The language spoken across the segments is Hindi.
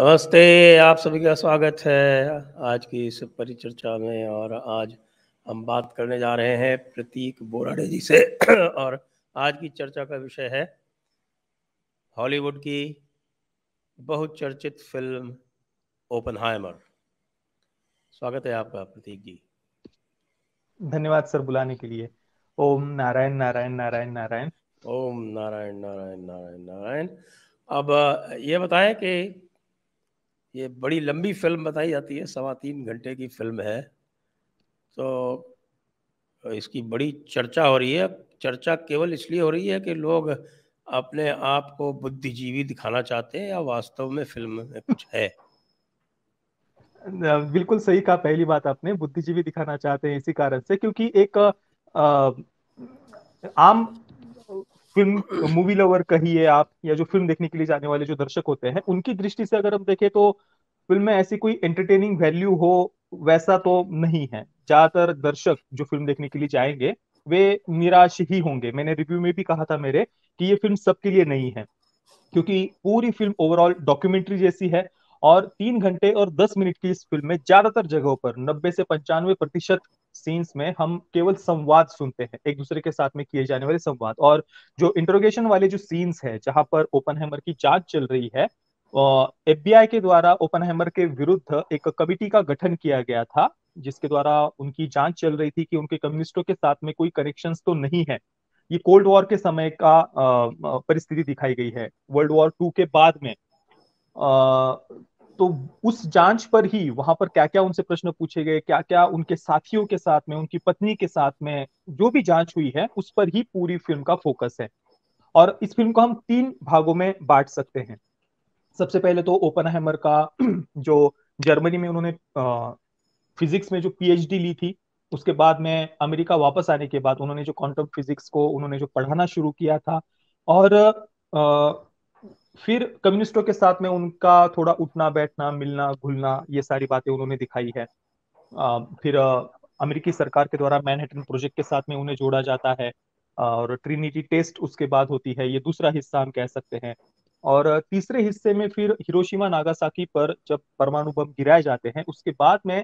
नमस्ते, आप सभी का स्वागत है आज की इस परिचर्चा में। और आज हम बात करने जा रहे हैं प्रतीक बोराडे जी से। और आज की चर्चा का विषय है हॉलीवुड की बहुचर्चित फिल्म ओपनहाइमर। स्वागत है आपका प्रतीक जी। धन्यवाद सर बुलाने के लिए। ओम नारायण नारायण नारायण नारायण। ओम नारायण नारायण नारायण नारायण। अब ये बताएं कि ये बड़ी लंबी फिल्म बताई जाती है, 3.25 घंटे की फिल्म है, तो इसकी बड़ी चर्चा हो रही है। चर्चा केवल इसलिए हो रही है कि लोग अपने आप को बुद्धिजीवी दिखाना चाहते हैं या वास्तव में फिल्म में कुछ है? बिल्कुल सही कहा। पहली बात, आपने बुद्धिजीवी दिखाना चाहते हैं इसी कारण से, क्योंकि एक आम फिल्म मूवी लवर कहिए आप, या जो फिल्म देखने के लिए जाने वाले जो दर्शक होते हैं, उनकी दृष्टि से अगर हम देखें तो फिल्म में ऐसी कोई एंटरटेनिंग वैल्यू हो वैसा तो नहीं है। ज्यादातर दर्शक जो फिल्म देखने के लिए जाएंगे वे निराश ही होंगे। मैंने रिव्यू में भी कहा था मेरे कि ये फिल्म सबके लिए नहीं है, क्योंकि पूरी फिल्म ओवरऑल डॉक्यूमेंट्री जैसी है। और 3 घंटे और 10 मिनट की इस फिल्म में ज्यादातर जगहों पर 90 से 95% सीन्स में हम केवल संवाद सुनते हैं, एक दूसरे के साथ में किए जाने वाले संवाद। और जो इंटरोगेशन वाले जो सीन्स है, जहां पर ओपनहेमर की जांच चल रही है, एफबीआई के द्वारा ओपनहेमर के विरुद्ध एक कमिटी का गठन किया गया था, जिसके द्वारा उनकी जांच चल रही थी कि उनके कम्युनिस्टों के साथ में कोई कनेक्शंस तो नहीं है। ये कोल्ड वॉर के समय का परिस्थिति दिखाई गई है, वर्ल्ड वॉर 2 के बाद में। तो उस जांच पर ही वहां पर क्या क्या उनसे प्रश्न पूछे गए, क्या क्या उनके साथियों के साथ में, उनकी पत्नी के साथ में जो भी जांच हुई है, उस पर ही पूरी फिल्म का फोकस है। और इस फिल्म को हम 3 भागों में बांट सकते हैं। सबसे पहले तो ओपनहाइमर का जो जर्मनी में उन्होंने फिजिक्स में जो पीएचडी ली थी, उसके बाद में अमेरिका वापस आने के बाद उन्होंने जो क्वांटम फिजिक्स को उन्होंने जो पढ़ाना शुरू किया था। और फिर कम्युनिस्टों के साथ में उनका थोड़ा उठना बैठना, मिलना घुलना, ये सारी बातें उन्होंने दिखाई है। फिर अमेरिकी सरकार के द्वारा मैनहट्टन प्रोजेक्ट के साथ में उन्हें जोड़ा जाता है। और ट्रिनिटी टेस्ट उसके बाद होती है, ये दूसरा हिस्सा हम कह सकते हैं। और तीसरे हिस्से में फिर हिरोशिमा नागासाकी पर जब परमाणु बम गिराए जाते हैं, उसके बाद में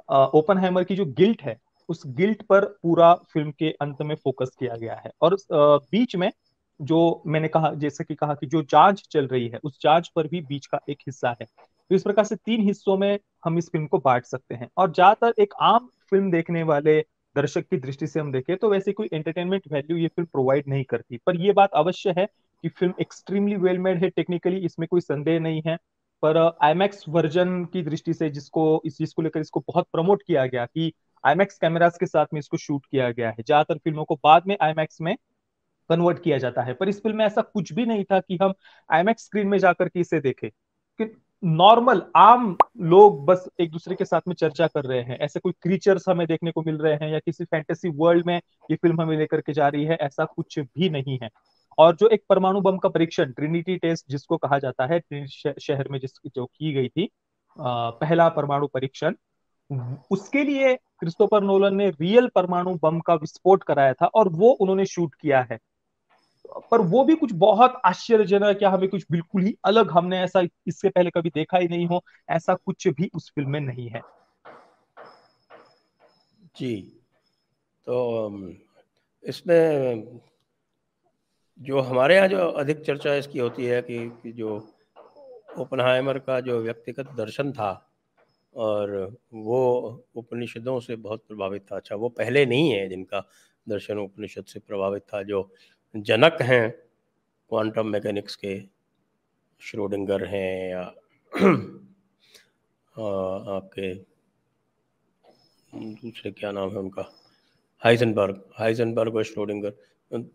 ओपनहाइमर की जो गिल्ट है, उस गिल्ट पर पूरा फिल्म के अंत में फोकस किया गया है। और बीच में जो मैंने कहा, जैसे कि कहा कि जो जांच चल रही है, उस जांच पर भी बीच का एक हिस्सा है। तो इस प्रकार से 3 हिस्सों में हम इस फिल्म को बांट सकते हैं। और ज्यादातर एक आम फिल्म देखने वाले दर्शक की दृष्टि से हम देखें तो वैसे कोई एंटरटेनमेंट वैल्यू ये फिल्म प्रोवाइड नहीं करती। पर यह बात अवश्य है कि फिल्म एक्सट्रीमली वेल मेड है टेक्निकली, इसमें कोई संदेह नहीं है। पर आईमैक्स वर्जन की दृष्टि से जिसको लेकर इसको बहुत प्रमोट किया गया कि आईमैक्स कैमरास के साथ में इसको शूट किया गया है, ज्यादातर फिल्मों को बाद में आईमैक्स में कन्वर्ट किया जाता है, पर इस फिल्म में ऐसा कुछ भी नहीं था कि हम आईमैक्स स्क्रीन में जाकर के इसे देखें। कि नॉर्मल आम लोग बस एक दूसरे के साथ में चर्चा कर रहे हैं, ऐसे कोई क्रीचर्स हमें देखने को मिल रहे हैं या किसी फैंटेसी वर्ल्ड में ये फिल्म हमें लेकर के जा रही है, ऐसा कुछ भी नहीं है। और जो एक परमाणु बम का परीक्षण, ट्रिनिटी टेस्ट जिसको कहा जाता है, ट्रिनिटी शहर में जो की गई थी पहला परमाणु परीक्षण, उसके लिए क्रिस्टोफर नोलन ने रियल परमाणु बम का विस्फोट कराया था और वो उन्होंने शूट किया है। पर वो भी कुछ बहुत आश्चर्यजनक, या हमें कुछ बिल्कुल ही अलग, हमने ऐसा इससे पहले कभी देखा ही नहीं हो, ऐसा कुछ भी उस फिल्म में नहीं है। जी। तो इसमें जो हमारे यहाँ जो अधिक चर्चा इसकी होती है कि जो ओपनहाइमर का जो व्यक्तिगत दर्शन था, और वो उपनिषदों से बहुत प्रभावित था। अच्छा, वो पहले नहीं है जिनका दर्शन उपनिषद से प्रभावित था। जो जनक हैं क्वांटम मैकेनिक्स के, श्रोडिंगर हैं, या आपके दूसरे क्या नाम है उनका, हाइजनबर्ग हाइजनबर्ग और श्रोडिंगर,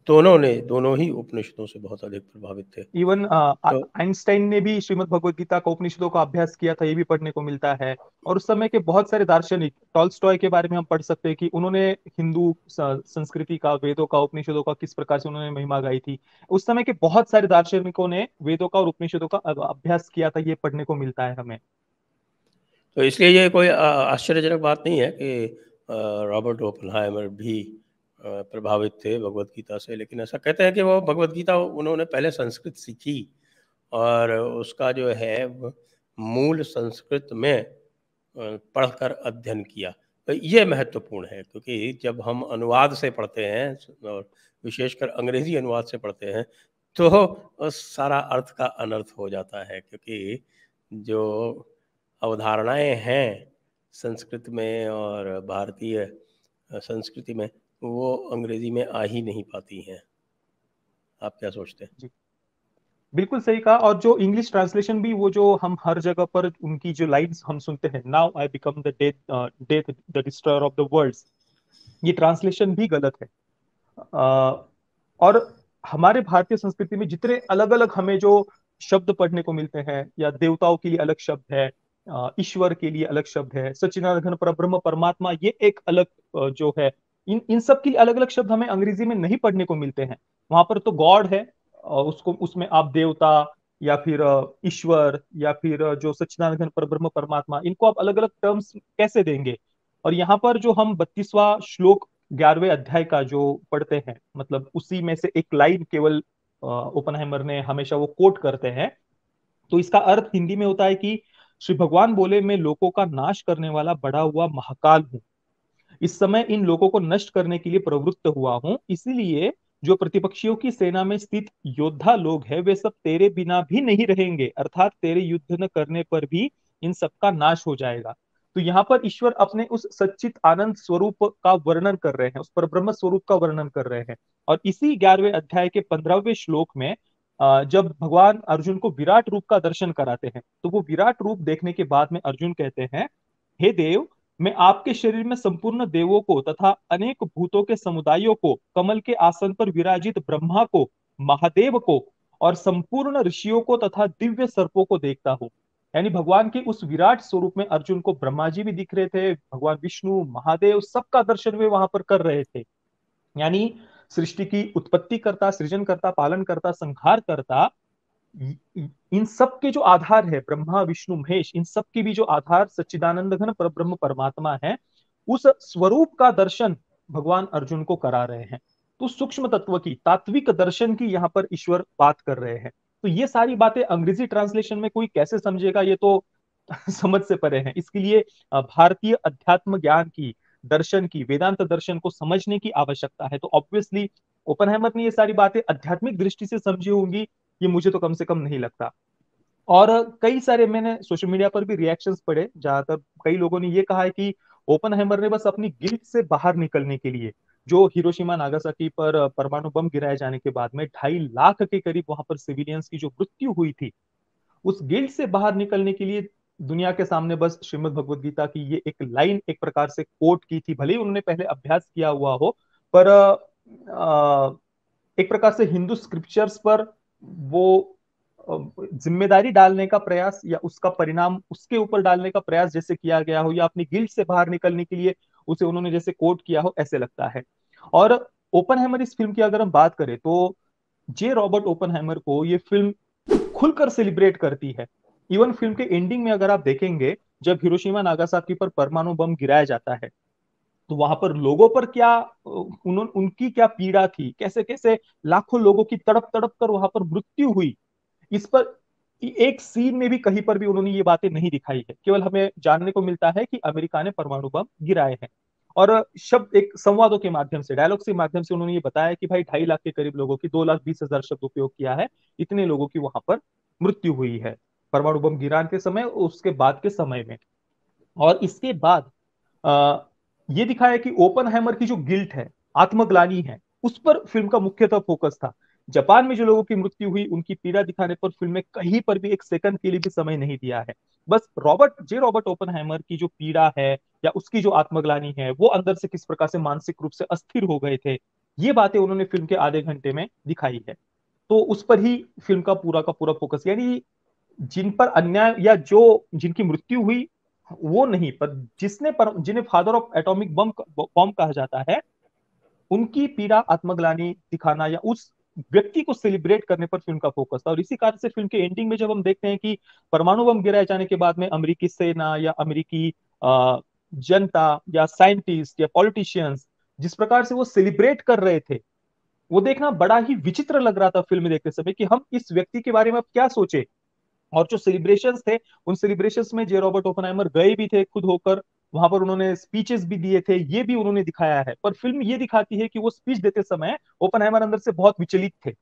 दोनों ही उपनिषदों से बहुत अधिक प्रभावित थे। इवन तो आइंस्टाइन ने भी श्रीमद् भगवद गीता का, उपनिषदों का अभ्यास किया था, ये भी पढ़ने को मिलता है। और उस समय के बहुत सारे दार्शनिक, टॉल्स्टॉय के बारे में हम पढ़ सकते हैं कि उन्होंने हिंदू संस्कृति का, वेदों का, उपनिषदों का किस प्रकार से उन्होंने महिमा गाई थी। उस समय के बहुत सारे दार्शनिकों ने वेदों का और उपनिषदों का अभ्यास किया था, ये पढ़ने को मिलता है हमें। इसलिए ये कोई आश्चर्यजनक बात नहीं है कि रॉबर्ट ओपनहाइमर भी प्रभावित थे भगवत गीता से। लेकिन ऐसा कहते हैं कि वो भगवत गीता उन्होंने पहले संस्कृत सीखी, और उसका जो है मूल संस्कृत में पढ़कर अध्ययन किया। तो ये महत्वपूर्ण है, क्योंकि जब हम अनुवाद से पढ़ते हैं और विशेषकर अंग्रेजी अनुवाद से पढ़ते हैं, तो सारा अर्थ का अनर्थ हो जाता है, क्योंकि जो अवधारणाएं हैं संस्कृत में और भारतीय संस्कृति में, वो अंग्रेजी में आ ही नहीं पाती हैं। आप क्या सोचते हैं? जी, बिल्कुल सही कहा। और जो इंग्लिश ट्रांसलेशन भी, वो जो हम हर जगह पर उनकी जो लाइंस हम सुनते हैं, now I become the death death the destroyer of the worlds, ये ट्रांसलेशन भी गलत है। और हमारे भारतीय संस्कृति में जितने अलग अलग हमें जो शब्द पढ़ने को मिलते हैं, या देवताओं के लिए अलग शब्द है, ईश्वर के लिए अलग शब्द है, सच्चिदानंद परब्रह्म परमात्मा ये एक अलग जो है, इन इन सब के लिए अलग अलग शब्द हमें अंग्रेजी में नहीं पढ़ने को मिलते हैं। वहां पर तो गॉड है, उसको उसमें आप देवता या फिर ईश्वर या फिर जो सच्चिदानंद परब्रह्म परमात्मा, इनको आप अलग अलग टर्म्स कैसे देंगे? और यहाँ पर जो हम 32वां श्लोक 11वें अध्याय का जो पढ़ते हैं, मतलब उसी में से एक लाइन केवल ओपनहाइमर ने हमेशा वो कोट करते हैं। तो इसका अर्थ हिंदी में होता है कि श्री भगवान बोले, मैं लोगों का नाश करने वाला बढ़ा हुआ महाकाल हूँ। इस समय इन लोगों को नष्ट करने के लिए प्रवृत्त हुआ हूँ, इसीलिए जो प्रतिपक्षियों की सेना में स्थित योद्धा लोग हैं, वे सब तेरे बिना भी नहीं रहेंगे, अर्थात तेरे युद्ध न करने पर भी इन सबका नाश हो जाएगा। तो यहाँ पर ईश्वर अपने उस सच्चित आनंद स्वरूप का वर्णन कर रहे हैं, उस पर ब्रह्म स्वरूप का वर्णन कर रहे हैं। और इसी 11वें अध्याय के 15वें श्लोक में जब भगवान अर्जुन को विराट रूप का दर्शन कराते हैं, तो वो विराट रूप देखने के बाद में अर्जुन कहते हैं, हे देव, मैं आपके शरीर में संपूर्ण देवों को तथा अनेक भूतों के समुदायों को, कमल के आसन पर विराजित ब्रह्मा को, महादेव को और संपूर्ण ऋषियों को तथा दिव्य सर्पों को देखता हूँ। यानी भगवान के उस विराट स्वरूप में अर्जुन को ब्रह्मा जी भी दिख रहे थे, भगवान विष्णु, महादेव, सबका दर्शन वे वहां पर कर रहे थे। यानी सृष्टि की उत्पत्ति करता, सृजन करता, पालन करता, संहार करता, इन सब के जो आधार है ब्रह्मा विष्णु महेश, इन सब के भी जो आधार सच्चिदानंद घन परब्रह्म परमात्मा है, उस स्वरूप का दर्शन भगवान अर्जुन को करा रहे हैं। तो सूक्ष्म तत्व की, तात्विक दर्शन की यहाँ पर ईश्वर बात कर रहे हैं। तो ये सारी बातें अंग्रेजी ट्रांसलेशन में कोई कैसे समझेगा, ये तो समझ से परे है। इसके लिए भारतीय अध्यात्म ज्ञान की, दर्शन की, वेदांत दर्शन को समझने की आवश्यकता है। तो ऑब्वियसली ओपनहाइमर ने ये सारी बातें आध्यात्मिक दृष्टि से समझी होंगी, ये मुझे तो कम से कम नहीं लगता। और कई सारे मैंने सोशल मीडिया पर भी रिएक्शंस पढ़े, जहां तक कई लोगों ने ये कहा है कि ओपनहाइमर ने बस अपनी गिल्ट से बाहर निकलने के लिए, जो हिरोशिमा नागासाकी पर परमाणु बम गिराए जाने के बाद में 2.5 लाख के करीब वहां पर सिविलियंस की जो मृत्यु हुई थी, उस गिल्ट से बाहर निकलने के लिए दुनिया के सामने बस श्रीमद् भगवद गीता की ये एक लाइन एक प्रकार से कोट की थी। भले ही उन्होंने पहले अभ्यास किया हुआ हो, पर एक प्रकार से हिंदू स्क्रिप्चर्स पर वो जिम्मेदारी डालने का प्रयास, या उसका परिणाम उसके ऊपर डालने का प्रयास जैसे किया गया हो, या अपनी गिल्ट से बाहर निकलने के लिए उसे उन्होंने जैसे कोट किया हो, ऐसे लगता है। और ओपनहाइमर इस फिल्म की अगर हम बात करें, तो जे रॉबर्ट ओपनहाइमर को ये फिल्म खुलकर सेलिब्रेट करती है। इवन फिल्म के एंडिंग में अगर आप देखेंगे, जब हिरोशिमा नागासाकी पर परमाणु बम गिराया जाता है, तो वहां पर लोगों पर क्या उनकी क्या पीड़ा थी, कैसे कैसे लाखों लोगों की तड़प तड़प कर वहां पर मृत्यु हुई, इस पर एक सीन में भी कहीं पर भी उन्होंने ये बातें नहीं दिखाई है। केवल हमें जानने को मिलता है कि अमेरिका ने परमाणु बम गिराए हैं। और शब्द एक संवादों के माध्यम से, डायलॉग के माध्यम से उन्होंने ये बताया कि भाई 2.5 लाख के करीब लोगों की, 2,20,000 शब्द उपयोग किया है, इतने लोगों की वहां पर मृत्यु हुई है परमाणु बम गिराने के समय, उसके बाद के समय में। और इसके बाद आ, ये दिखाया कि ओपनहाइमर की जो गिल्ट है, आत्मग्लानि है, उस पर फिल्म का मुख्यतः फोकस था। जापान में जो लोगों की मृत्यु हुई, उनकी पीड़ा दिखाने पर फिल्म में कहीं पर भी एक सेकंड के लिए भी समय नहीं दिया है। बस रॉबर्ट ओपनहाइमर की जो पीड़ा है, या उसकी जो आत्मग्लानि है, वो अंदर से किस प्रकार से मानसिक रूप से अस्थिर हो गए थे, ये बातें उन्होंने फिल्म के आधे घंटे में दिखाई है। तो उस पर ही फिल्म का पूरा फोकस, यानी जिन पर अन्याय या जो जिनकी मृत्यु हुई, वो नहीं, पर जिन्हें फादर ऑफ एटॉमिक बॉम्ब कहा जाता है, उनकी पीड़ा, आत्मग्लानि दिखाना, या उस व्यक्ति को सेलिब्रेट करने पर फिल्म का फोकस था। और इसी कारण से फिल्म के एंडिंग में जब हम देखते हैं कि परमाणु बम गिराए जाने के बाद में अमेरिकी सेना या अमेरिकी जनता या साइंटिस्ट या पॉलिटिशियंस जिस प्रकार से वो सेलिब्रेट कर रहे थे, वो देखना बड़ा ही विचित्र लग रहा था फिल्म देखते समय, कि हम इस व्यक्ति के बारे में अब क्या सोचे। और जो सेलिब्रेशंस थे, उन सेलिब्रेशंस में जे रॉबर्ट ओपनहाइमर गए भी थे खुद होकर, वहां पर उन्होंने स्पीचेस भी दिए थे, ये भी उन्होंने दिखाया है। पर फिल्म ये दिखाती है कि वो स्पीच देते समय ओपनहाइमर अंदर से बहुत विचलित थे,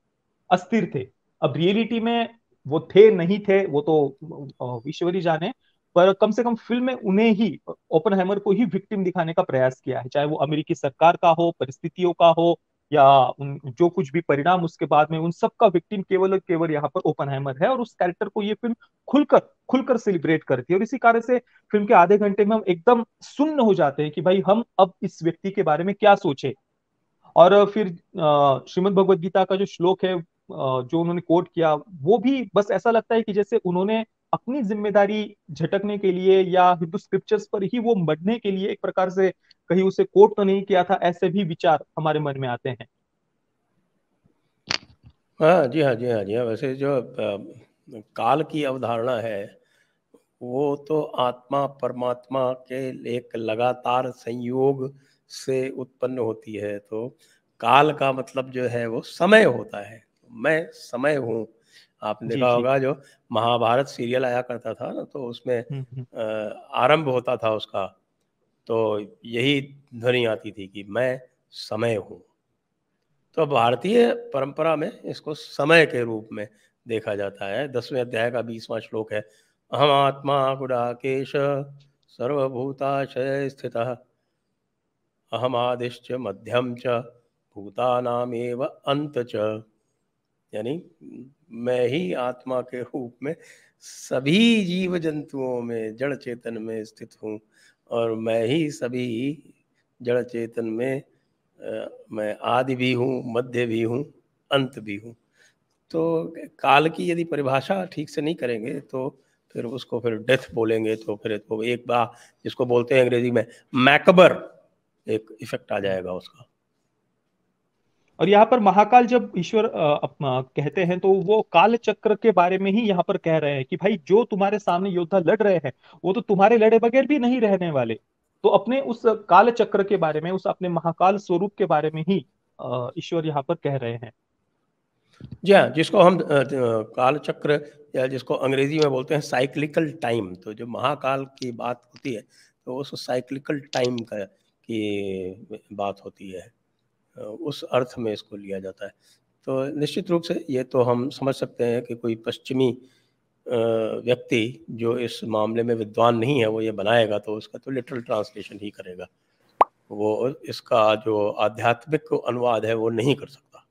अस्थिर थे। अब रियलिटी में वो थे नहीं थे, वो तो ईश्वर ही जाने। पर कम से कम फिल्म में उन्हें ही, ओपनहाइमर को ही विक्टिम दिखाने का प्रयास किया है, चाहे वो अमेरिकी सरकार का हो, परिस्थितियों का हो, या उन जो कुछ भी परिणाम उसके बाद में, उन सब का विक्टिम केवल और केवल यहाँ पर ओपनहाइमर है। और उस कैरेक्टर को ये फिल्म खुलकर खुलकर सेलिब्रेट करती है, और इसी कारण से फिल्म के आधे घंटे में हम एकदम सुन्न हो जाते हैं कि भाई हम अब इस व्यक्ति के बारे में क्या सोचे। और फिर श्रीमद् भगवत गीता का जो श्लोक है, जो उन्होंने कोट किया, वो भी बस ऐसा लगता है कि जैसे उन्होंने अपनी जिम्मेदारी झटकने के लिए या हिंदू स्क्रिप्चर्स पर ही वो मरने के लिए एक प्रकार से कहीं उसे कोट तो नहीं किया था, ऐसे भी विचार हमारे मन में आते हैं। हाँ जी, हाँ जी, हाँ जी, हाँ। वैसे जो काल की अवधारणा है, वो तो आत्मा परमात्मा के एक लगातार संयोग से उत्पन्न होती है। तो काल का मतलब जो है वो समय होता है। मैं समय हूँ। आपने जी देखा जी। होगा जो महाभारत सीरियल आया करता था ना, तो उसमें हम्म। आरंभ होता था उसका, तो यही ध्वनि आती थी कि मैं समय हूँ। तो भारतीय परंपरा में इसको समय के रूप में देखा जाता है। 10वें अध्याय का 20वां श्लोक है, अहम आत्मा गुडाकेश सर्वभूताशय स्थितः अहम आदिश्च मध्यम च भूतानामेव अंत च। यानी मैं ही आत्मा के रूप में सभी जीव जंतुओं में जड़ चेतन में स्थित हूँ, और मैं ही सभी जड़ चेतन में मैं आदि भी हूँ, मध्य भी हूँ, अंत भी हूँ। तो काल की यदि परिभाषा ठीक से नहीं करेंगे तो फिर उसको फिर डेथ बोलेंगे, तो फिर तो एक बार जिसको बोलते हैं अंग्रेजी में मैकबर, एक इफेक्ट आ हम्म। जाएगा उसका। और यहाँ पर महाकाल जब ईश्वर कहते हैं, तो वो काल चक्र के बारे में ही यहाँ पर कह रहे हैं कि भाई जो तुम्हारे सामने योद्धा लड़ रहे हैं, वो तो तुम्हारे लड़े बगैर भी नहीं रहने वाले। तो अपने उस काल चक्र के बारे में, उस अपने महाकाल स्वरूप के बारे में ही ईश्वर यहाँ पर कह रहे हैं। जी हाँ, जिसको हम काल चक्र, या जिसको अंग्रेजी में बोलते हैं साइक्लिकल टाइम, तो जो महाकाल की बात होती है तो उस साइक्लिकल टाइम का की बात होती है। उस अर्थ में इसको लिया जाता है। तो निश्चित रूप से ये तो हम समझ सकते हैं कि कोई पश्चिमी व्यक्ति जो इस मामले में विद्वान नहीं है, वो ये बनाएगा तो उसका तो लिटरल ट्रांसलेशन ही करेगा। वो इसका जो आध्यात्मिक अनुवाद है वो नहीं कर सकता।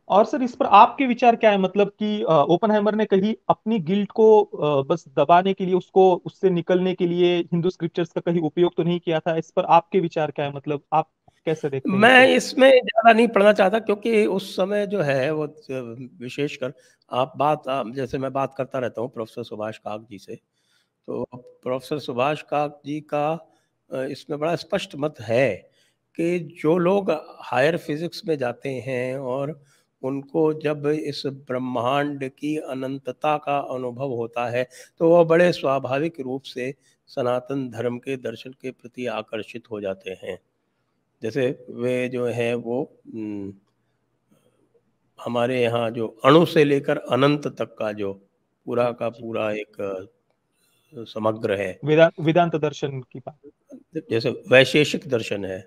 और सर इस पर आपके विचार क्या है, मतलब कि ओपनहाइमर ने कहीं अपनी गिल्ट को बस दबाने के लिए, उसको उससे निकलने के लिए हिंदू स्क्रिप्चर्स का कहीं उपयोग तो नहीं किया था? इस पर आपके विचार क्या है, मतलब आप कैसे देखते हैं मैं इसे? इसमें ज़्यादा नहीं पढ़ना चाहता, क्योंकि उस समय जो है वो विशेषकर आप जैसे मैं बात करता रहता हूँ प्रोफेसर सुभाष काक जी से, तो प्रोफेसर सुभाष काक जी का इसमें बड़ा स्पष्ट मत है कि जो लोग हायर फिजिक्स में जाते हैं और उनको जब इस ब्रह्मांड की अनंतता का अनुभव होता है, तो वह बड़े स्वाभाविक रूप से सनातन धर्म के दर्शन के प्रति आकर्षित हो जाते हैं। जैसे वे जो हैं वो हमारे यहाँ जो अणु से लेकर अनंत तक का जो पूरा जी का जी। पूरा एक समग्र है। वेदांत दर्शन की बात। जैसे वैशेषिक दर्शन है,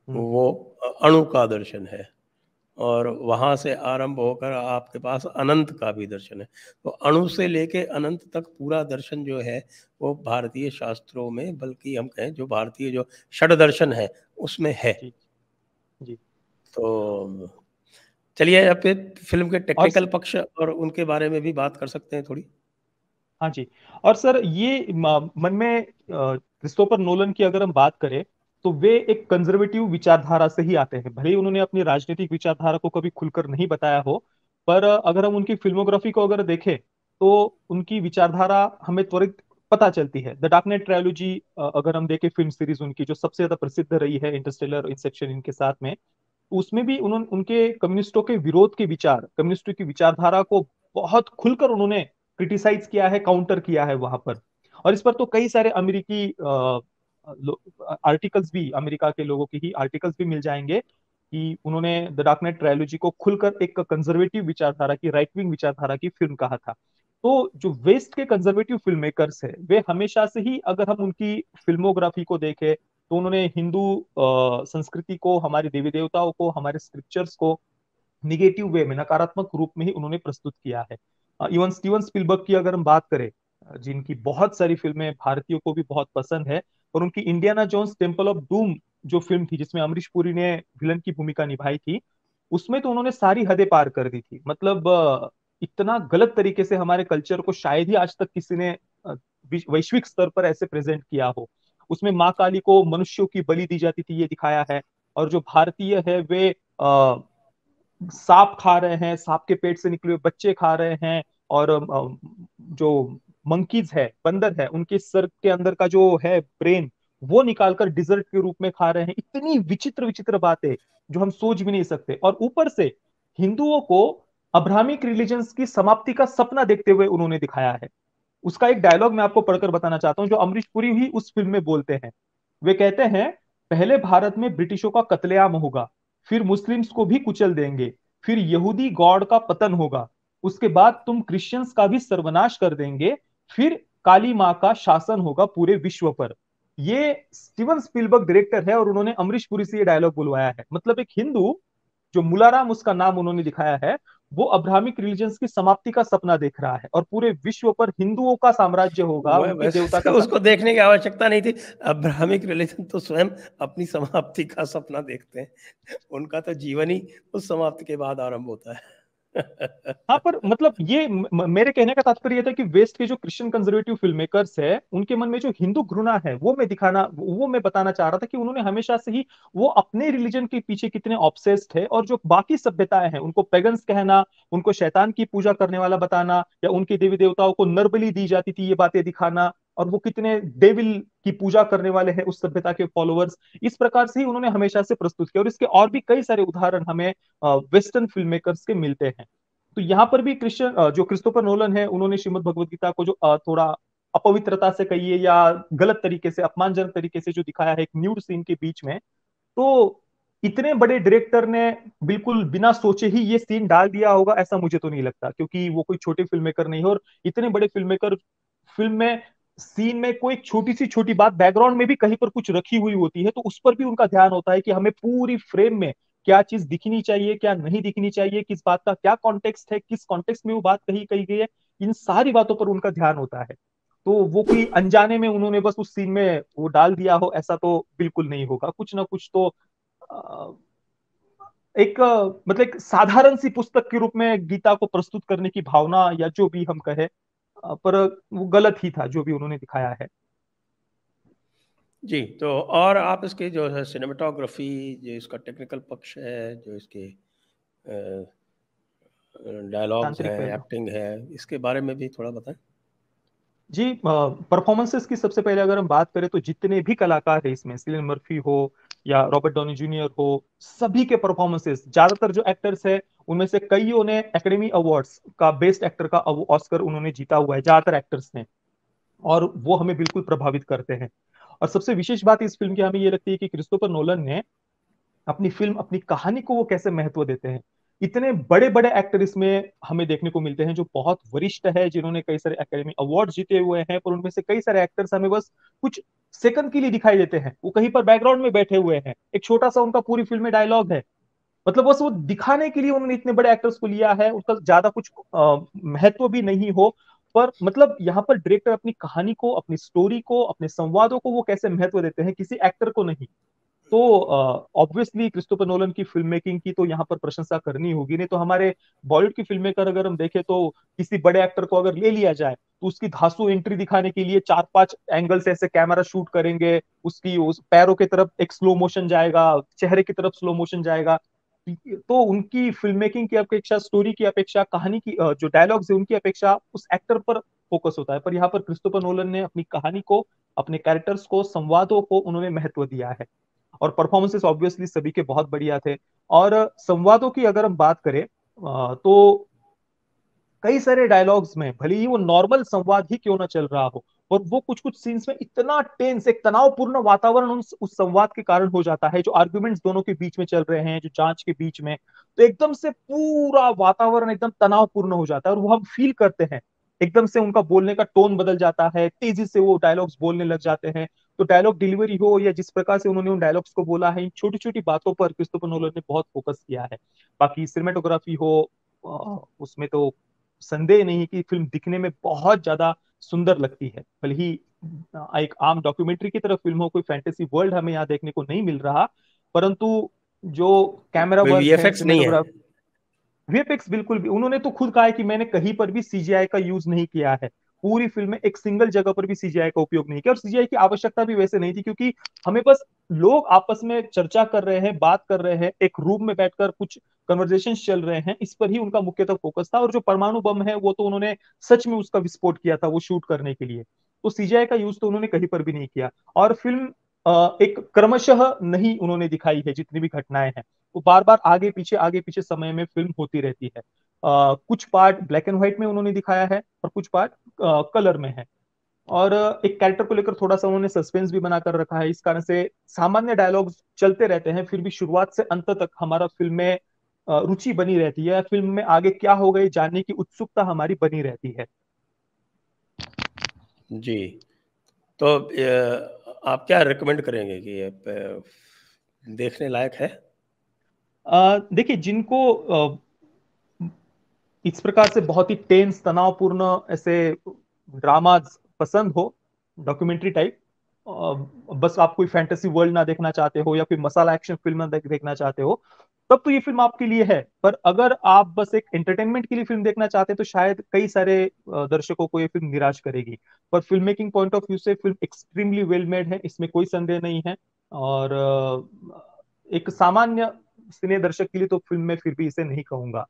हम्म। वो अणु का दर्शन है, और वहाँ से आरंभ होकर आपके पास अनंत का भी दर्शन है। तो अणु से लेके अनंत तक पूरा दर्शन जो है वो भारतीय शास्त्रों में, बल्कि हम कहें जो भारतीय जो षड दर्शन है उसमें है। जी जी। तो चलिए अब फिर फिल्म के और टेक्निकल पक्ष और उनके बारे में भी बात कर सकते हैं थोड़ी। हाँ जी। और सर ये मन में क्रिस्टोफर नोलन की अगर हम बात करें, तो वे एक कंजर्वेटिव विचारधारा से ही आते हैं, भले ही उन्होंने अपनी राजनीतिक विचारधारा को कभी खुलकर नहीं बताया हो। पर अगर हम उनकी फिल्मोग्राफी को अगर देखें, तो उनकी विचारधारा हमें त्वरित पता चलती है। द डार्क नाइट ट्रायोलॉजी अगर हम देखें, फिल्म सीरीज उनकी जो सबसे ज्यादा प्रसिद्ध रही है, इंटरस्टेलर, इंसेप्शन इनके साथ में, उसमें भी उन्होंने उनके कम्युनिस्टों के विरोध के विचार, कम्युनिस्टों की विचारधारा को बहुत खुलकर उन्होंने क्रिटिसाइज किया है, काउंटर किया है वहां पर। और इस पर तो कई सारे अमेरिकी आर्टिकल्स भी, अमेरिका के लोगों की ही आर्टिकल्स भी मिल जाएंगे कि उन्होंने द डार्क नाइट ट्रायोलॉजी को खुलकर एक कंजर्वेटिव विचारधारा की, राइट विंग विचारधारा की फिल्म कहा था। तो जो वेस्ट के कंजर्वेटिव फिल्म मेकर्स है वे हमेशा से ही, अगर हम उनकी फिल्मोग्राफी को देखें तो उन्होंने हिंदू संस्कृति को, हमारे देवी देवताओं को, हमारे स्क्रिप्चर्स को निगेटिव वे में, नकारात्मक रूप में ही उन्होंने प्रस्तुत किया है। इवन स्टीवन स्पिलबर्ग की अगर हम बात करें, जिनकी बहुत सारी फिल्में भारतीयों को भी बहुत पसंद है, और उनकी Indiana Jones Temple of Doom जो फिल्म थी जिसमें अमरीश पुरी ने विलन की भूमिका निभाई थी, उसमें तो उन्होंने सारी हदें पार कर दी थी। मतलब इतना गलत तरीके से हमारे कल्चर को शायद ही आज तक किसी ने वैश्विक स्तर पर ऐसे प्रेजेंट किया हो। उसमें माँ काली को मनुष्यों की बलि दी जाती थी, ये दिखाया है। और जो भारतीय है वे सांप खा रहे हैं, सांप के पेट से निकले हुए बच्चे खा रहे हैं, और जो मंकीज है, बंदर है, उनके सर के अंदर का जो है ब्रेन, वो निकालकर डिजर्ट के रूप में खा रहे हैं। इतनी विचित्र विचित्र बातें जो हम सोच भी नहीं सकते। और ऊपर से हिंदुओं को अब्राहमिक रिलीजन्स की समाप्ति का सपना देखते हुए उन्होंने दिखाया है। उसका एक डायलॉग मैं आपको पढ़कर बताना चाहता हूँ, जो अमरीश पुरी ही उस फिल्म में बोलते हैं। वे कहते हैं, पहले भारत में ब्रिटिशों का कत्लेआम होगा, फिर मुस्लिम्स को भी कुचल देंगे, फिर यहूदी गॉड का पतन होगा, उसके बाद तुम क्रिश्चियंस का भी सर्वनाश कर देंगे, फिर काली माँ का शासन होगा पूरे विश्व पर। ये स्टीवन स्पीलबर्ग डायरेक्टर है और उन्होंने अमरीश पुरी से ये डायलॉग बुलवाया है। मतलब एक हिंदू, जो मुलाराम उसका नाम उन्होंने दिखाया है, वो अब्राहमिक रिलीजन्स की समाप्ति का सपना देख रहा है और पूरे विश्व पर हिंदुओं का साम्राज्य होगा, वह उनके देवता वैसे का उसको देखने की आवश्यकता नहीं थी। अब्राहमिक रिलीजन तो स्वयं अपनी समाप्ति का सपना देखते हैं। उनका तो जीवन ही उस समाप्ति के बाद आरंभ होता है। हाँ, पर मतलब ये मेरे कहने का तात्पर्य ये था कि वेस्ट के जो क्रिश्चियन कंजर्वेटिव फिल्म मेकर्स है, उनके मन में जो हिंदू घृणा है वो मैं दिखाना, वो मैं बताना चाह रहा था कि उन्होंने हमेशा से ही वो अपने रिलीजन के पीछे कितने ऑब्सेस्ड है, और जो बाकी सभ्यताएं हैं उनको पेगन्स कहना, उनको शैतान की पूजा करने वाला बताना, या उनके देवी देवताओं को नरबलि दी जाती थी, ये बातें दिखाना, और वो कितने डेविल की पूजा करने वाले हैं उस सभ्यता के फॉलोअर्स, इस प्रकार से ही उन्होंने हमेशा से प्रस्तुत किया। और इसके और भी कई सारे उदाहरण हमें वेस्टर्न फिल्म मेकर्स के मिलते हैं। तो यहाँ पर भी जो क्रिस्टोफर नोलन है, उन्होंने श्रीमद् भगवत गीता को जो थोड़ा अपवित्रता से कहिए या गलत तरीके से, अपमानजनक तरीके से जो दिखाया है एक न्यूड सीन के बीच में, तो इतने बड़े डायरेक्टर ने बिल्कुल बिना सोचे ही ये सीन डाल दिया होगा ऐसा मुझे तो नहीं लगता, क्योंकि वो कोई छोटे फिल्म मेकर नहीं है। और इतने बड़े फिल्म मेकर फिल्म में सीन में कोई छोटी सी छोटी बात बैकग्राउंड में भी कहीं पर कुछ रखी हुई होती है, तो उस पर भी उनका ध्यान होता है कि हमें पूरी फ्रेम में क्या चीज दिखनी चाहिए, क्या नहीं दिखनी चाहिए, किस बात का क्या कॉन्टेक्स्ट है, किस कॉन्टेक्स्ट में वो बात कही कही गई है, इन सारी बातों पर उनका ध्यान होता है। तो वो कोई अनजाने में उन्होंने बस उस सीन में वो डाल दिया हो ऐसा तो बिल्कुल नहीं होगा। कुछ ना कुछ तो अ, मतलब एक साधारण सी पुस्तक के रूप में गीता को प्रस्तुत करने की भावना, या जो भी हम कहे, पर वो गलत ही था जो भी उन्होंने दिखाया है। जी, तो और आप इसके जो है सिनेमेटोग्राफी, जो इसका टेक्निकल पक्ष है, जो इसके डायलॉग्स तांत्रिक हैं, पहलू। एक्टिंग है, इसके बारे में भी थोड़ा बताएं। जी, परफॉर्मेंसेस की सबसे पहले अगर हम बात करें तो जितने भी कलाकार हैं इसमें, सिलियन मर्फी हो या रॉबर्ट डॉनी जूनियर हो, सभी के परफॉर्मेंसेस, ज्यादातर जो एक्टर्स हैं उनमें से कईयों ने एकेडमी अवार्ड्स का बेस्ट एक्टर का ऑस्कर उन्होंने जीता हुआ है, ज्यादातर एक्टर्स ने। और वो हमें बिल्कुल प्रभावित करते हैं। और सबसे विशेष बात इस फिल्म की हमें ये लगती है कि क्रिस्टोफर नोलन ने अपनी फिल्म, अपनी कहानी को वो कैसे महत्व देते हैं। इतने बड़े बड़े एक्टर इसमें हमें देखने को मिलते हैं जो बहुत वरिष्ठ है, जिन्होंने कई सारे एकेडमी अवार्ड जीते हुए हैं, पर उनमें से कई सारे एक्टर्स हमें बस कुछ सेकंड के लिए दिखाई देते हैं, वो कहीं पर बैकग्राउंड में बैठे हुए हैं, एक छोटा सा उनका पूरी फिल्म में डायलॉग है। मतलब बस वो दिखाने के लिए उन्होंने इतने बड़े एक्टर्स को लिया है, उसका ज्यादा कुछ महत्व भी नहीं हो। पर मतलब यहाँ पर डायरेक्टर अपनी कहानी को, अपनी स्टोरी को, अपने संवादों को वो कैसे महत्व देते हैं, किसी एक्टर को नहीं। तो ऑब्वियसली क्रिस्टोफर नोलन की फिल्म मेकिंग की तो यहाँ पर प्रशंसा करनी होगी। नहीं तो हमारे बॉलीवुड की फिल्म मेकर अगर हम देखें तो किसी बड़े एक्टर को अगर ले लिया जाए तो उसकी धांसू एंट्री दिखाने के लिए 4-5 एंगल से ऐसे कैमरा शूट करेंगे, उसकी उस पैरों की तरफ एक स्लो मोशन जाएगा, चेहरे की तरफ स्लो मोशन जाएगा। तो उनकी फिल्म मेकिंग की अपेक्षा, स्टोरी की अपेक्षा, कहानी की जो डायलॉग्स है उनकी अपेक्षा उस एक्टर पर फोकस होता है। पर यहाँ पर क्रिस्टोफर नोलन ने अपनी कहानी को, अपने कैरेक्टर्स को, संवादों को उन्होंने महत्व दिया है। और परफॉर्मेंसेस ऑब्वियसली सभी के बहुत बढ़िया थे। और संवादों की अगर हम बात करें तो कई सारे डायलॉग्स में भले ही वो नॉर्मल संवाद ही क्यों ना चल रहा हो, और वो कुछ कुछ सीन्स में इतना टेंस, एक तनावपूर्ण वातावरण उस संवाद के कारण हो जाता है, जो आर्ग्यूमेंट्स दोनों के बीच में चल रहे हैं, जो जांच के बीच में, तो एकदम से पूरा वातावरण एकदम तनावपूर्ण हो जाता है और वो हम फील करते हैं। एकदम से उनका बोलने का टोन बदल जाता है, तेजी से वो डायलॉग्स बोलने लग जाते हैं। तो डायलॉग डिलीवरी हो या जिस प्रकार से उन्होंने उन डायलॉग्स को बोला है, इन छोटी छोटी बातों पर क्रिस्टोफर नोलन ने बहुत फोकस किया है। बाकी सिनेमेटोग्राफी हो, उसमें तो संदेह नहीं कि फिल्म दिखने में बहुत ज्यादा सुंदर लगती है। भले ही एक आम डॉक्यूमेंट्री की तरह फिल्म हो, कोई फैंटेसी वर्ल्ड हमें यहाँ देखने को नहीं मिल रहा, परंतु जो कैमरा कोई वर्क है, वीएफएक्स नहीं है। सिनेमेटोग्राफी, वीएफएक्स बिल्कुल भी, उन्होंने तो खुद कहा है कि मैंने कहीं पर भी सीजीआई का यूज नहीं किया है। पूरी फिल्म में एक सिंगल जगह पर भी सीजीआई का उपयोग नहीं किया, और सीजीआई की आवश्यकता भी वैसे नहीं थी, क्योंकि हमें बस लोग आपस में चर्चा कर रहे हैं, बात कर रहे हैं, एक रूम में बैठकर कुछ कन्वर्सेशन चल रहे हैं, इस पर ही उनका मुख्यतः फोकस था। और जो परमाणु बम है वो तो उन्होंने सच में उसका विस्फोट किया था वो शूट करने के लिए। तो सीजीआई का यूज तो उन्होंने कहीं पर भी नहीं किया। और फिल्म एक क्रमशः नहीं उन्होंने दिखाई है, जितनी भी घटनाएं हैं वो बार बार आगे पीछे समय में फिल्म होती रहती है। कुछ पार्ट ब्लैक एंड व्हाइट में उन्होंने दिखाया है और कुछ पार्ट कलर में है। और एक कैरेक्टर को लेकर थोड़ा सा उन्होंने सस्पेंस भी बना कर रखा है, इस कारण से सामान्य डायलॉग्स चलते रहते हैं, फिर भी शुरुआत से अंत तक हमारा फिल्म में रुचि बनी रहती है, फिल्म में आगे क्या होगा ये जानने की उत्सुकता हमारी बनी रहती है। जी। तो आप क्या रिकमेंड करेंगे कि ये देखने लायक है? देखिए, जिनको इस प्रकार से बहुत ही टेंस तनावपूर्ण ऐसे ड्रामाज पसंद हो, डॉक्यूमेंट्री टाइप, बस आप कोई फैंटेसी वर्ल्ड ना देखना चाहते हो या कोई मसाला एक्शन फिल्म ना देखना चाहते हो, तब तो ये फिल्म आपके लिए है। पर अगर आप बस एक एंटरटेनमेंट के लिए फिल्म देखना चाहते हैं तो शायद कई सारे दर्शकों को ये फिल्म निराश करेगी। पर film making point of view से फिल्म एक्सट्रीमली वेल मेड है, इसमें कोई संदेह नहीं है। और एक सामान्य सिने दर्शक के लिए तो फिल्म में फिर भी इसे नहीं कहूंगा।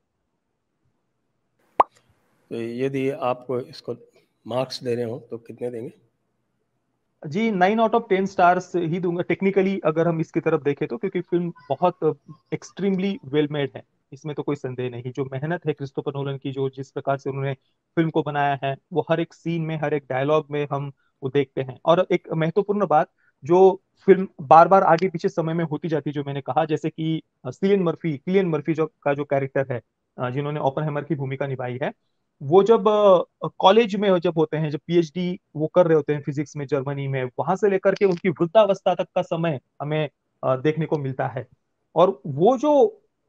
तो यदि आपको इसको मार्क्स देने हो तो कितने देंगे? जी, 9 आउट ऑफ 10 स्टार्स ही दूंगा टेक्निकली, अगर हम इसकी तरफ देखें तो, क्योंकि फिल्म बहुत एक्सट्रीमली वेल मेड है, इसमें तो कोई संदेह नहीं। जो मेहनत है क्रिस्टोफर नोलन की, जो जिस प्रकार से उन्होंने फिल्म को बनाया है, वो हर एक सीन में, हर एक डायलॉग में हम वो देखते हैं। और एक महत्वपूर्ण बात, जो फिल्म बार बार आगे पीछे समय में होती जाती है, जो मैंने कहा, जैसे कि किलियन मर्फी जो का जो कैरेक्टर है, जिन्होंने ओपनहाइमर की भूमिका निभाई है, वो जब कॉलेज में जब होते हैं, जब पीएचडी वो कर रहे होते हैं फिजिक्स में जर्मनी में, वहां से लेकर के उनकी वृद्धावस्था तक का समय हमें देखने को मिलता है। और वो जो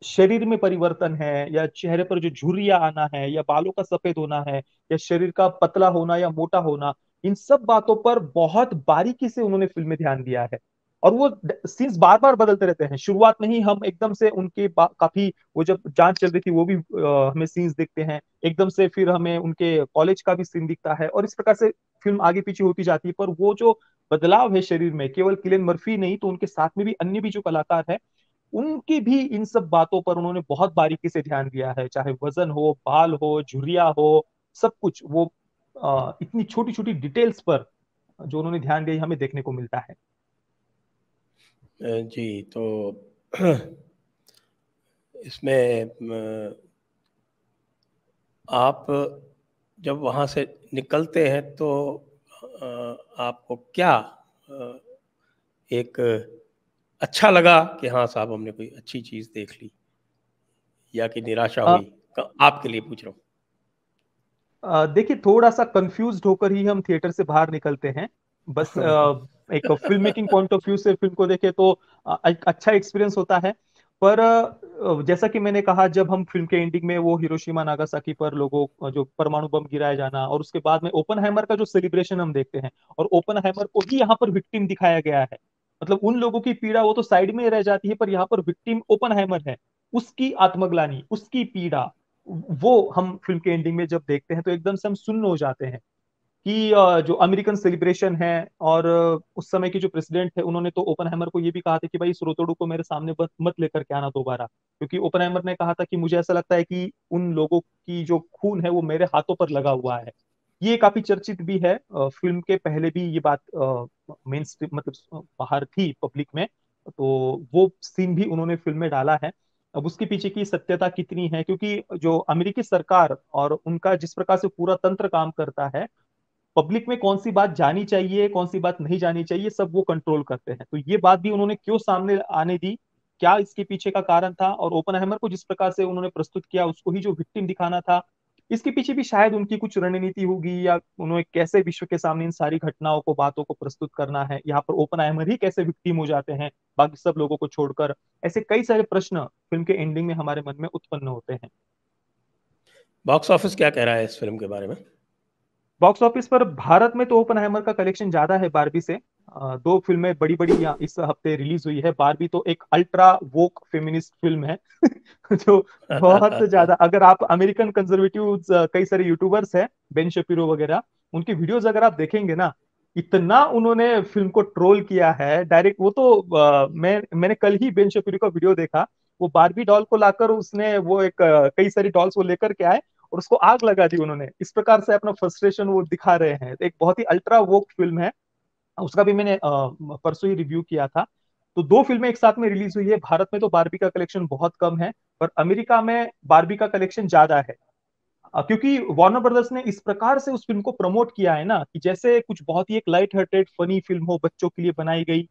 शरीर में परिवर्तन है, या चेहरे पर जो झुर्रियां आना है, या बालों का सफेद होना है, या शरीर का पतला होना या मोटा होना, इन सब बातों पर बहुत बारीकी से उन्होंने फिल्म में ध्यान दिया है। और वो सीन्स बार बार बदलते रहते हैं, शुरुआत में ही हम एकदम से उनके काफी, वो जब जांच चल रही थी वो भी हमें सीन्स दिखते हैं, एकदम से फिर हमें उनके कॉलेज का भी सीन दिखता है, और इस प्रकार से फिल्म आगे पीछे होती जाती है। पर वो जो बदलाव है शरीर में, केवल किलियन मर्फी नहीं तो उनके साथ में भी अन्य भी जो कलाकार है, उनकी भी इन सब बातों पर उन्होंने बहुत बारीकी से ध्यान दिया है, चाहे वजन हो, बाल हो, झुर्रिया हो, सब कुछ वो इतनी छोटी छोटी डिटेल्स पर जो उन्होंने ध्यान दिया हमें देखने को मिलता है। जी। तो इसमें आप जब वहाँ से निकलते हैं तो आपको क्या एक अच्छा लगा कि हाँ साहब हमने कोई अच्छी चीज़ देख ली, या कि निराशा अ, हुई? आपके लिए पूछ रहा हूँ। देखिए, थोड़ा सा कंफ्यूज्ड होकर ही हम थिएटर से बाहर निकलते हैं। बस एक film making point of view से फिल्म को देखें तो एक अच्छा एक्सपीरियंस होता है। पर जैसा कि मैंने कहा, जब हम फिल्म के एंडिंग में वो हिरोशिमा नागासाकी पर लोगों जो परमाणु बम गिराया जाना, और उसके बाद में ओपनहाइमर का जो सेलिब्रेशन हम देखते हैं, और ओपनहाइमर को ही यहाँ पर विक्टिम दिखाया गया है। मतलब उन लोगों की पीड़ा वो तो साइड में रह जाती है, पर यहाँ पर विक्टिम ओपनहाइमर है, उसकी आत्मग्लानि, उसकी पीड़ा, वो हम फिल्म के एंडिंग में जब देखते हैं तो एकदम से हम सुन्न हो जाते हैं कि जो अमेरिकन सेलिब्रेशन है, और उस समय की जो प्रेसिडेंट है, उन्होंने तो ओपनहाइमर को ये भी कहा था कि भाई इस रोतड़ू को मेरे सामने मत लेकर के आना दोबारा, क्योंकि ओपनहाइमर ने कहा था कि मुझे ऐसा लगता है कि उन लोगों की जो खून है वो मेरे हाथों पर लगा हुआ है। ये काफी चर्चित भी है, फिल्म के पहले भी ये बात मेन स्ट्रीम मतलब बाहर थी पब्लिक में, तो वो सीन भी उन्होंने फिल्म में डाला है। अब उसके पीछे की सत्यता कितनी है, क्योंकि जो अमेरिकी सरकार और उनका जिस प्रकार से पूरा तंत्र काम करता है, पब्लिक में कौन सी बात जानी चाहिए, कौन सी बात नहीं जानी चाहिए, सब वो कंट्रोल करते हैं। तो ये बात भी उन्होंने क्यों सामने आने दी, क्या इसके पीछे का कारण था, और ओपनहाइमर को जिस प्रकार से उन्होंने प्रस्तुत किया, उसको ही जो विक्टिम दिखाना था, इसके पीछे भी शायद उनकी कुछ रणनीति होगी, या उन्होंने कैसे विश्व के सामने इन सारी घटनाओं को, बातों को प्रस्तुत करना है। यहाँ पर ओपनहाइमर ही कैसे विक्टिम हो जाते हैं बाकी सब लोगों को छोड़कर, ऐसे कई सारे प्रश्न फिल्म के एंडिंग में हमारे मन में उत्पन्न होते हैं। बॉक्स ऑफिस क्या कह रहा है इस फिल्म के बारे में? बॉक्स ऑफिस पर भारत में तो ओपनहाइमर का कलेक्शन ज्यादा है बारबी से। दो फिल्में बड़ी बड़ी यहाँ इस हफ्ते रिलीज हुई है। बारबी तो एक अल्ट्रा वोक फेमिनिस्ट फिल्म है जो बहुत ज्यादा, अगर आप अमेरिकन कंजर्वेटिव कई सारे यूट्यूबर्स हैं, बेन शपीरो वगैरह, उनकी वीडियोस अगर आप देखेंगे ना, इतना उन्होंने फिल्म को ट्रोल किया है डायरेक्ट। वो तो मैंने कल ही बेन शपीरो का वीडियो देखा। वो बारबी डॉल को लाकर उसने वो एक कई सारी डॉल्स वो लेकर के आए और उसको आग लगा दी उन्होंने। इस प्रकार से अपना फ्रस्ट्रेशन वो दिखा रहे हैं। एक बहुत ही अल्ट्रा वोक फिल्म है, उसका भी मैंने परसों ही रिव्यू किया था। तो दो फिल्में एक साथ में रिलीज हुई है। भारत में तो बारबी का कलेक्शन बहुत कम है, पर अमेरिका में बारबी का कलेक्शन ज्यादा है। क्योंकि वार्नर ब्रदर्स ने इस प्रकार से उस फिल्म को प्रमोट किया है ना, कि जैसे कुछ बहुत ही एक लाइट हार्टेड फनी फिल्म हो, बच्चों के लिए बनाई गई।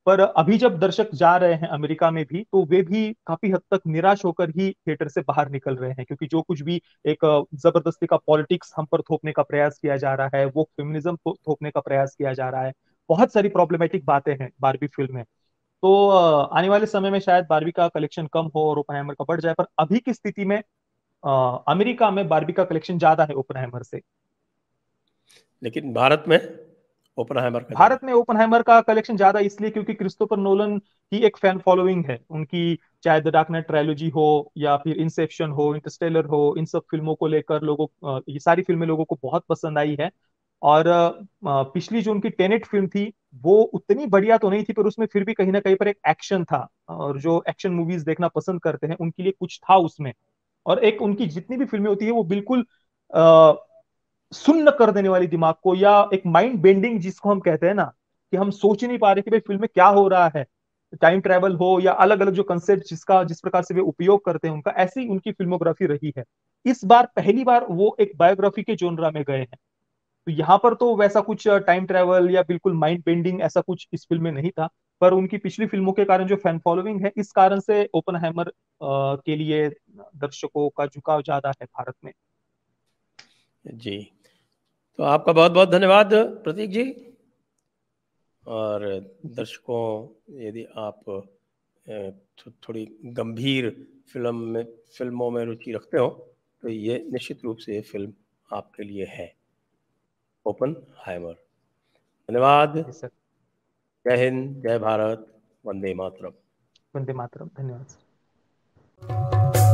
पर अभी जब दर्शक जा रहे हैं अमेरिका में भी, तो वे भी काफी हद तक निराश होकर ही थिएटर से बाहर निकल रहे हैं, क्योंकि जो कुछ भी एक जबरदस्ती का पॉलिटिक्स हम पर थोपने का प्रयास किया जा रहा है, वो फेमिनिज्म थोपने का प्रयास किया जा रहा है, बहुत सारी प्रॉब्लमेटिक बातें हैं बारबी फिल्म में। तो आने वाले समय में शायद बारबी का कलेक्शन कम हो और ओपनहाइमर का बढ़ जाए, पर अभी की स्थिति में अमेरिका में बारबी का कलेक्शन ज्यादा है ओपनहाइमर से। लेकिन भारत में ओपनहाइमर का ज्यादा भारत में ओपनहाइमर का कलेक्शन ज्यादा इसलिए क्योंकि क्रिस्टोफर नोलन की एक फैन फॉलोइंग है उनकी। चाहे द डार्क नाइट ट्रायलॉजी हो, या फिर इंसेप्शन हो, इंटरस्टेलर हो, इन सब फिल्मों को लेकर लोगों ये सारी फिल्में लोगों को बहुत पसंद आई है। और पिछली जो उनकी टेनेट फिल्म थी, वो उतनी बढ़िया तो नहीं थी, पर उसमें फिर भी कहीं ना कहीं पर एक एक्शन था, और जो एक्शन मूवीज देखना पसंद करते हैं उनके लिए कुछ था उसमें। और एक उनकी जितनी भी फिल्में होती है वो बिल्कुल सुन्न कर देने वाली दिमाग को, या एक माइंड बेंडिंग जिसको हम कहते हैं ना, कि हम सोच ही नहीं पा रहे कि भाई फिल्म में क्या हो रहा है। टाइम ट्रैवल हो या अलग अलग जो कंसेप्ट जिसका जिस प्रकार से वे उपयोग करते हैं, उनका ऐसी उनकी फिल्मोग्राफी रही है। इस बार पहली बार वो एक बायोग्राफी के जोनरा में गए हैं। तो यहाँ पर तो वैसा कुछ टाइम ट्रैवल या बिल्कुल माइंड बेंडिंग ऐसा कुछ इस फिल्म में नहीं था। पर उनकी पिछली फिल्मों के कारण जो फैन फॉलोइंग है, इस कारण से ओपनहाइमर के लिए दर्शकों का झुकाव ज्यादा है भारत में। जी। तो आपका बहुत बहुत धन्यवाद प्रतीक जी। और दर्शकों, यदि आप थोड़ी गंभीर फिल्मों में रुचि रखते हो, तो ये निश्चित रूप से फिल्म आपके लिए है, ओपनहाइमर। धन्यवाद। जी सर। जय हिंद, जय भारत, वंदे मातरम। वंदे मातरम। धन्यवाद सर।